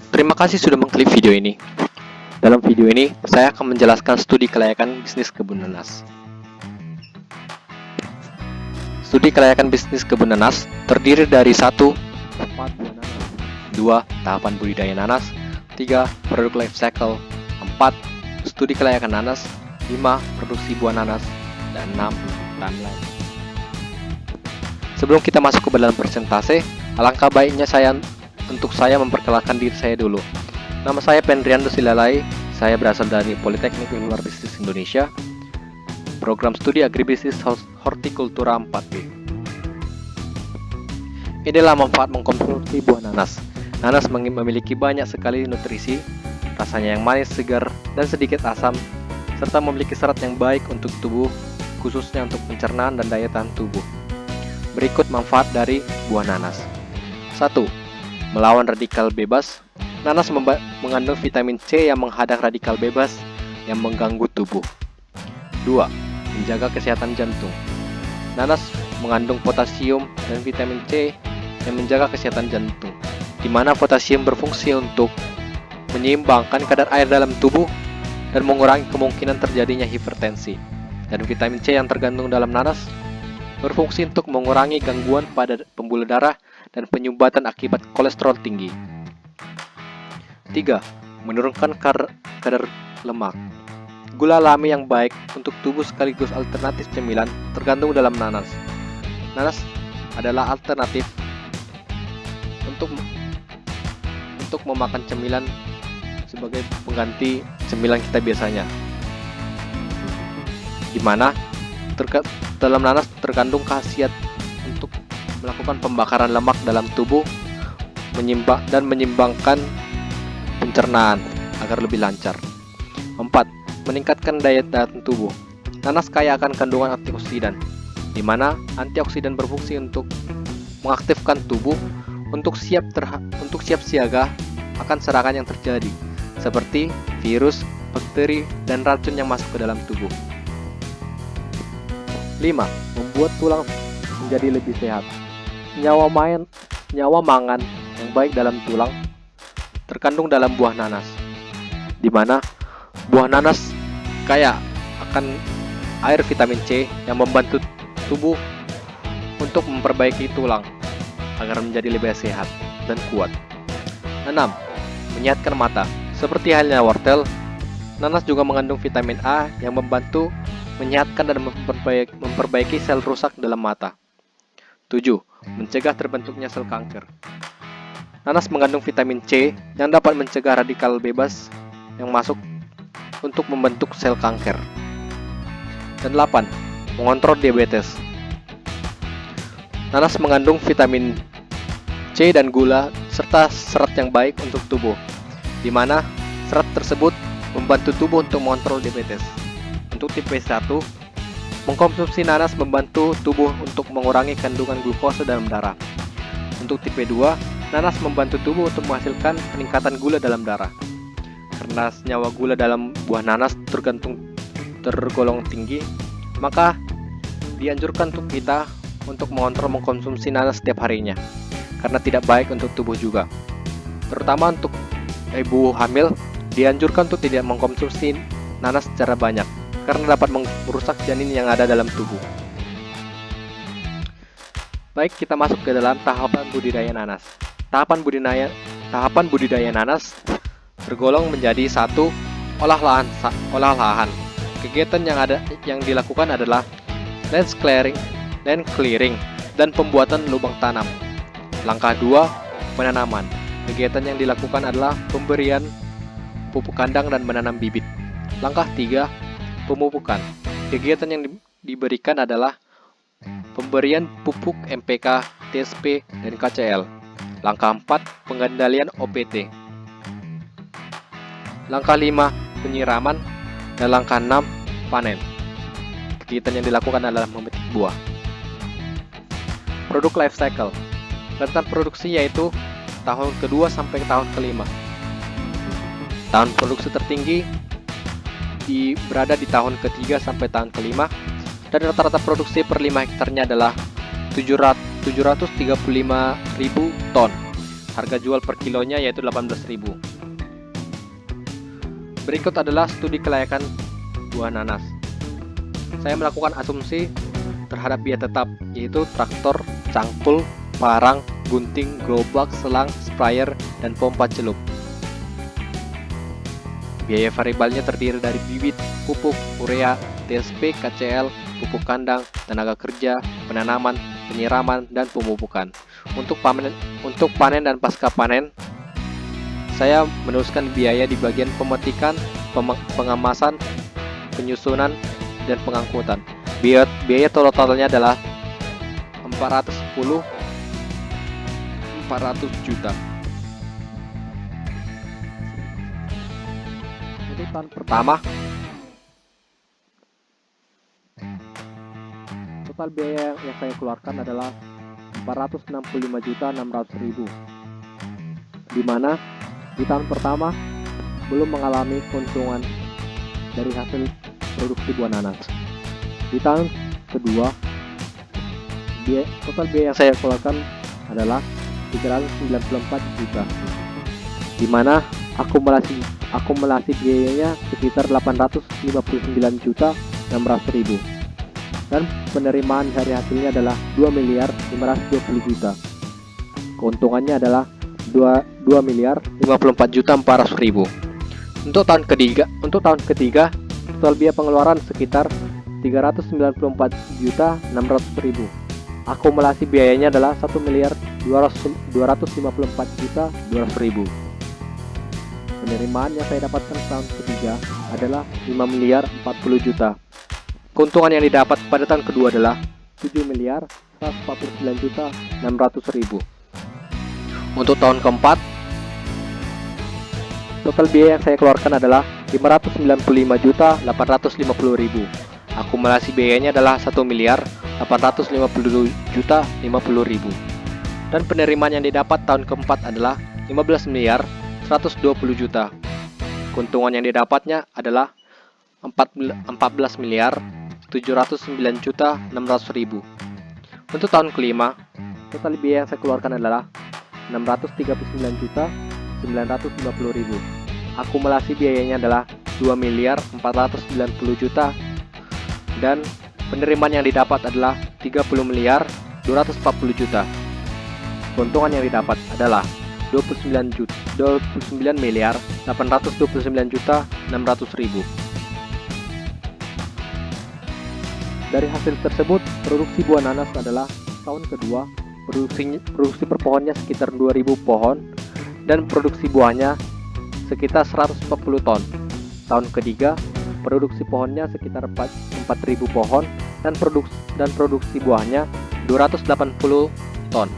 Terima kasih sudah mengklik video ini. Dalam video ini, saya akan menjelaskan studi kelayakan bisnis kebun nanas. Studi kelayakan bisnis kebun nanas terdiri dari 1. Manfaat buah nanas, 2. Tahapan budidaya nanas, 3. Produk life cycle, 4. Studi kelayakan nanas, 5. Produksi buah nanas, dan 6. Timeline. Sebelum kita masuk ke dalam presentase, alangkah baiknya saya memperkenalkan diri saya dulu. Nama saya Pendriando Silalai, saya berasal dari Politeknik Luar Bisnis Indonesia, program studi Agribisnis Hortikultura 4B. Inilah manfaat mengkonsumsi buah nanas. Nanas memiliki banyak sekali nutrisi, rasanya yang manis, segar, dan sedikit asam, serta memiliki serat yang baik untuk tubuh, khususnya untuk pencernaan dan daya tahan tubuh. Berikut manfaat dari buah nanas. 1. Melawan radikal bebas. Nanas mengandung vitamin C yang menghadang radikal bebas yang mengganggu tubuh. 2. Menjaga kesehatan jantung. Nanas mengandung potasium dan vitamin C yang menjaga kesehatan jantung, di mana potasium berfungsi untuk menyeimbangkan kadar air dalam tubuh dan mengurangi kemungkinan terjadinya hipertensi. Dan vitamin C yang terkandung dalam nanas berfungsi untuk mengurangi gangguan pada pembuluh darah dan penyumbatan akibat kolesterol tinggi. 3. Menurunkan kadar lemak. Gula alami yang baik untuk tubuh sekaligus alternatif cemilan terkandung dalam nanas. Nanas adalah alternatif untuk memakan cemilan sebagai pengganti cemilan kita biasanya, di mana dalam nanas terkandung khasiat untuk melakukan pembakaran lemak dalam tubuh dan menyimbangkan pencernaan agar lebih lancar. 4. Meningkatkan daya tahan tubuh. Nanas kaya akan kandungan antioksidan, di mana antioksidan berfungsi untuk mengaktifkan tubuh untuk siap siaga akan serangan yang terjadi, seperti virus, bakteri, dan racun yang masuk ke dalam tubuh. 5. Membuat tulang menjadi lebih sehat. Senyawa mangan yang baik dalam tulang terkandung dalam buah nanas, di mana buah nanas kaya akan air vitamin C yang membantu tubuh untuk memperbaiki tulang agar menjadi lebih sehat dan kuat. 6. Menyehatkan mata. Seperti halnya wortel, nanas juga mengandung vitamin A yang membantu menyehatkan dan memperbaiki sel rusak dalam mata. 7. Mencegah terbentuknya sel kanker. Nanas mengandung vitamin C yang dapat mencegah radikal bebas yang masuk untuk membentuk sel kanker. Dan 8. Mengontrol diabetes. Nanas mengandung vitamin C dan gula serta serat yang baik untuk tubuh, di mana serat tersebut membantu tubuh untuk mengontrol diabetes. Untuk tipe 1, mengkonsumsi nanas membantu tubuh untuk mengurangi kandungan glukosa dalam darah. Untuk tipe 2, nanas membantu tubuh untuk menghasilkan peningkatan gula dalam darah. Karena senyawa gula dalam buah nanas tergolong tinggi, maka dianjurkan untuk kita untuk mengontrol mengkonsumsi nanas setiap harinya, karena tidak baik untuk tubuh juga. Terutama untuk ibu hamil, dianjurkan untuk tidak mengkonsumsi nanas secara banyak, karena dapat merusak janin yang ada dalam tubuh. Baik, kita masuk ke dalam tahapan budidaya nanas. Tahapan budidaya nanas tergolong menjadi 1. Olah lahan. Kegiatan yang dilakukan adalah land clearing dan pembuatan lubang tanam. Langkah 2. Penanaman. Kegiatan yang dilakukan adalah pemberian pupuk kandang dan menanam bibit. Langkah 3. Pemupukan. Kegiatan yang diberikan adalah pemberian pupuk MPK, TSP, dan KCL. Langkah 4. Pengendalian OPT. Langkah 5. Penyiraman. Dan langkah 6. Panen. Kegiatan yang dilakukan adalah memetik buah. Produk life cycle. Rentan produksi yaitu tahun kedua sampai tahun kelima. Tahun produksi tertinggi berada di tahun ketiga sampai tahun kelima, dan rata-rata produksi per 5 hektarnya adalah 735.000 ton. Harga jual per kilonya yaitu 18.000. Berikut adalah studi kelayakan buah nanas. Saya melakukan asumsi terhadap biaya tetap, yaitu traktor, cangkul, parang, gunting, gerobak, selang, sprayer, dan pompa celup. Biaya variabelnya terdiri dari bibit, pupuk, urea, TSP, KCL, pupuk kandang, tenaga kerja, penanaman, penyiraman, dan pemupukan. Untuk panen dan pasca panen, saya menuliskan biaya di bagian pemetikan, pengemasan, penyusunan, dan pengangkutan. Biaya totalnya adalah 400 juta. Untuk tahun pertama, total biaya yang saya keluarkan adalah 465.600.000, di mana di tahun pertama belum mengalami keuntungan dari hasil produksi buah nanas. Di tahun kedua, total biaya yang saya keluarkan adalah 394 juta, di mana akumulasi biayanya sekitar 859.600.000, dan penerimaan dari hasilnya adalah 2.520.000. Keuntungannya adalah 2.054.400.000. Untuk tahun ketiga, total biaya pengeluaran sekitar 394.600.000. Akumulasi biayanya adalah 1.254.200.000. Penerimaan yang saya dapatkan tahun ketiga adalah 5.040.000.000. Keuntungan yang didapat pada tahun kedua adalah 7.149.600.000. Untuk tahun keempat, total biaya yang saya keluarkan adalah 595.850.000. Akumulasi biayanya adalah 1.852.050.000. Dan penerimaan yang didapat tahun keempat adalah 15.120.000.000. Keuntungan yang didapatnya adalah 14.709.600.000. Untuk tahun kelima, total biaya yang saya keluarkan adalah 639.950.000. Akumulasi biayanya adalah 2.490.000.000, dan penerimaan yang didapat adalah 30.240.000.000. Keuntungan yang didapat adalah 29.829.600.000. Dari hasil tersebut, produksi buah nanas adalah tahun kedua, produksi per pohonnya sekitar 2.000 pohon, dan produksi buahnya sekitar 140 ton. Tahun ketiga, produksi pohonnya sekitar 4.000 pohon, dan produksi buahnya 280 ton.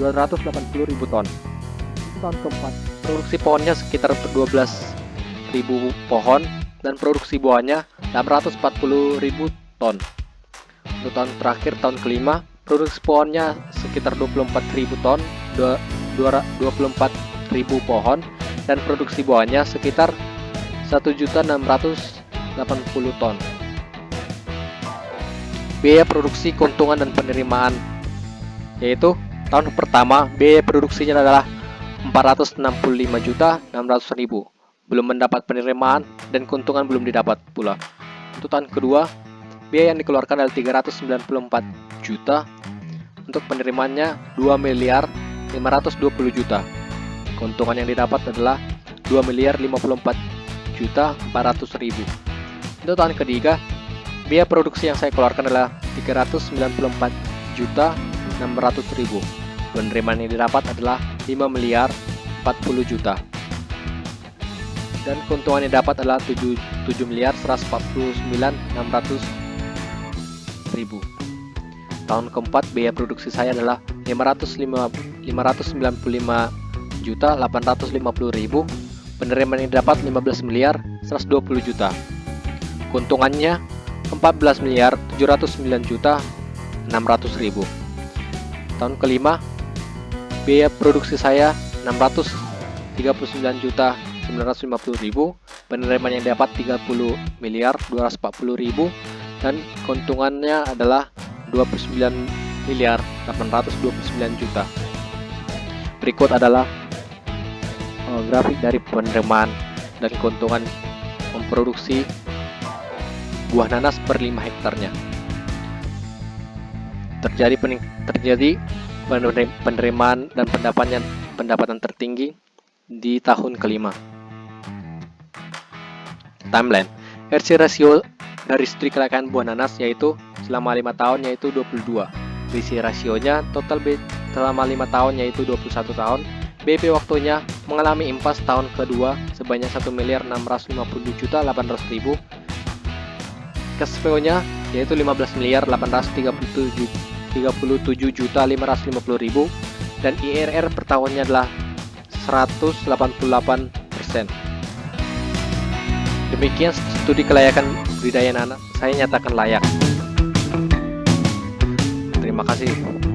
280.000 ton. Tahun keempat, produksi pohonnya sekitar 12.000 pohon, dan produksi buahnya 640.000 ton. Untuk tahun terakhir, tahun kelima, produksi pohonnya sekitar 24.000 ton, 24.000 pohon, dan produksi buahnya sekitar 1.680 ton. Biaya produksi, keuntungan, dan penerimaan, yaitu tahun pertama biaya produksinya adalah 465.600.000, belum mendapat penerimaan dan keuntungan belum didapat pula. Untuk tahun kedua, biaya yang dikeluarkan adalah 394 juta, untuk penerimaannya 2.520.000.000. Keuntungan yang didapat adalah 2.054.400.000. Untuk tahun ketiga, biaya produksi yang saya keluarkan adalah 394.600.000. Penerimaan yang didapat adalah 5.040.000.000. Dan keuntungan yang didapat adalah 7.149.600.000. Tahun keempat, biaya produksi saya adalah 595.850.000. Penerimaan yang didapat 15.120.000.000. Keuntungannya 14.709.600.000. Tahun kelima, biaya produksi saya 639.950.000. Penerimaan yang didapat 30.240.000, dan keuntungannya adalah 29.829.000.000. Berikut adalah grafik dari penerimaan dan keuntungan memproduksi buah nanas per 5 hektarnya. Terjadi penerimaan dan pendapatan tertinggi di tahun kelima. Timeline. RC rasio dari studi kelayakan buah nanas yaitu selama 5 tahun yaitu 22. BC rasionya total selama 5 tahun yaitu 21 tahun. BP waktunya mengalami impas tahun kedua sebanyak 1.650.800.000. Cash flow-nya yaitu 15.837.550.000 dan IRR per tahunnya adalah 188%. Demikian studi kelayakan budidaya nanas, saya nyatakan layak. Terima kasih.